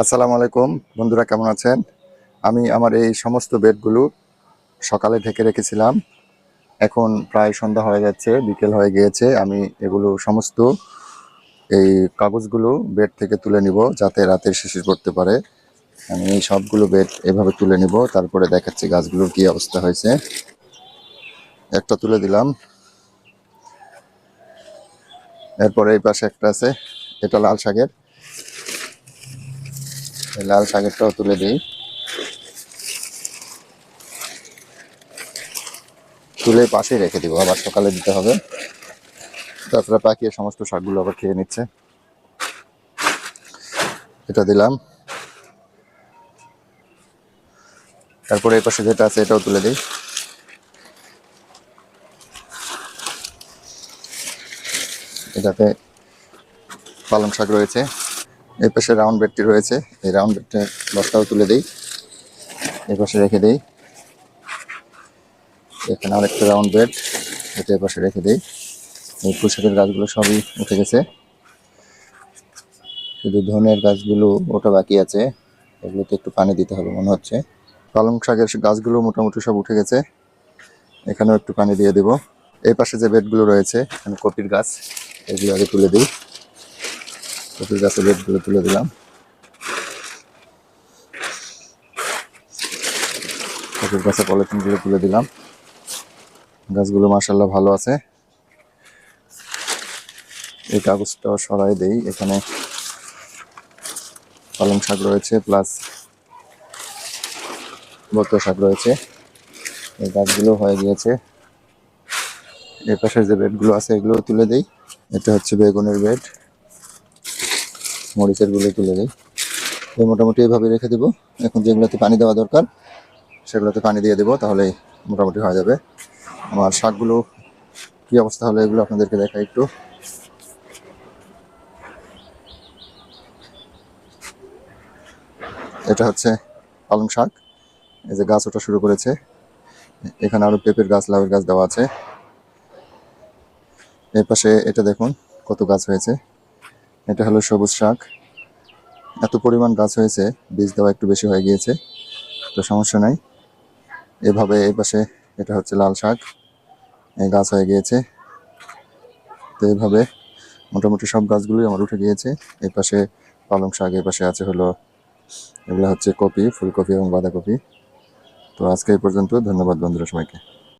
আসসালামু আলাইকুম বন্ধুরা, কেমন আছেন? আমি আমার এই সমস্ত বেডগুলো সকালে ঢেকে রেখেছিলাম। এখন প্রায় সন্ধ্যা হয়ে যাচ্ছে, বিকেল হয়ে গিয়েছে। আমি এগুলো সমস্ত এই কাগজগুলো বেড থেকে তুলে নিব যাতে রাতের শিশির পড়তে পারে। আমি এই সবগুলো বেড এভাবে তুলে নিব, তারপরে দেখাচ্ছি গাছগুলোর কি অবস্থা হয়েছে। একটা তুলে দিলাম, এরপরে এই পাশে একটা আছে, এটা লাল শাকের। এই লাল শাকেরটাও তুলে দিই, তুলে পাশেই রেখে দিব, আবার সকালে দিতে হবে। তারপরে পাকিয়ে সমস্ত শাকগুলো আবার খেয়ে নিচ্ছে। এটা দিলাম, তারপরে এই পাশে যেটা আছে এটাও তুলে দিই। এটাতে পালং শাক রয়েছে। এই পাশে রাউন্ড বেডটি রয়েছে, এই রাউন্ড বেডটার বস্তাও তুলে দিই, এই পাশে রেখে দিই। এখানে আরেকটা রাউন্ড বেড, এটা এই পাশে রেখে দিই। এই পুঁইশাকের গাছগুলো সবই উঠে গেছে, শুধু ধনের গাছগুলো ওটা বাকি আছে, এগুলোতে একটু পানি দিতে হবে মনে হচ্ছে। পালং শাকের গাছগুলো মোটামুটি সব উঠে গেছে, এখানেও একটু পানি দিয়ে দেব। এই পাশে যে বেডগুলো রয়েছে, এখানে কপির গাছ, এগুলো আগে তুলে দিই। কপির গাছের বেডগুলো তুলে দিলাম, কপির গাছের পলিথিনগুলো তুলে দিলাম। গাছগুলো মাশাআল্লাহ ভালো আছে। এই কাগজটাও সরাই দেই, এখানে পালং শাক রয়েছে প্লাস বত শাক রয়েছে। এই গাছগুলো হয়ে গিয়েছে। এই পাশের যে বেডগুলো আছে এগুলো তুলে দেই। এটা হচ্ছে বেগুনের বেড, মরিচের গুলো তুলে দিই। এই মোটামুটি এইভাবে রেখে দেবো। এখন যেগুলোতে পানি দেওয়া দরকার সেগুলোতে পানি দিয়ে দেবো, তাহলেই মোটামুটি হয়ে যাবে। আমার শাকগুলো কি অবস্থা হলো এগুলো আপনাদেরকে দেখাই একটু। এটা হচ্ছে পালং শাক, এই যে গাছ ওঠা শুরু করেছে। এখানে আরো পেঁপের গাছ, লাউয়ের গাছ দেওয়া আছে। এই পাশে এটা দেখুন কত গাছ হয়েছে। এটা হলো সবুজ শাক, এত পরিমাণ গাছ হয়েছে, বীজ দেওয়া একটু বেশি হয়ে গিয়েছে, তো সমস্যা নাই। এভাবে এই পাশে এটা হচ্ছে লাল শাক, এই গাছ হয়ে গিয়েছে। তো এইভাবে মোটামুটি সব গাছগুলোই আমার উঠে গিয়েছে। এই পাশে পালং শাক, এই পাশে আছে হলো এগুলো হচ্ছে কপি, ফুলকপি এবং বাঁধাকপি। তো আজকে এই পর্যন্ত, ধন্যবাদ বন্ধুরা সবাইকে।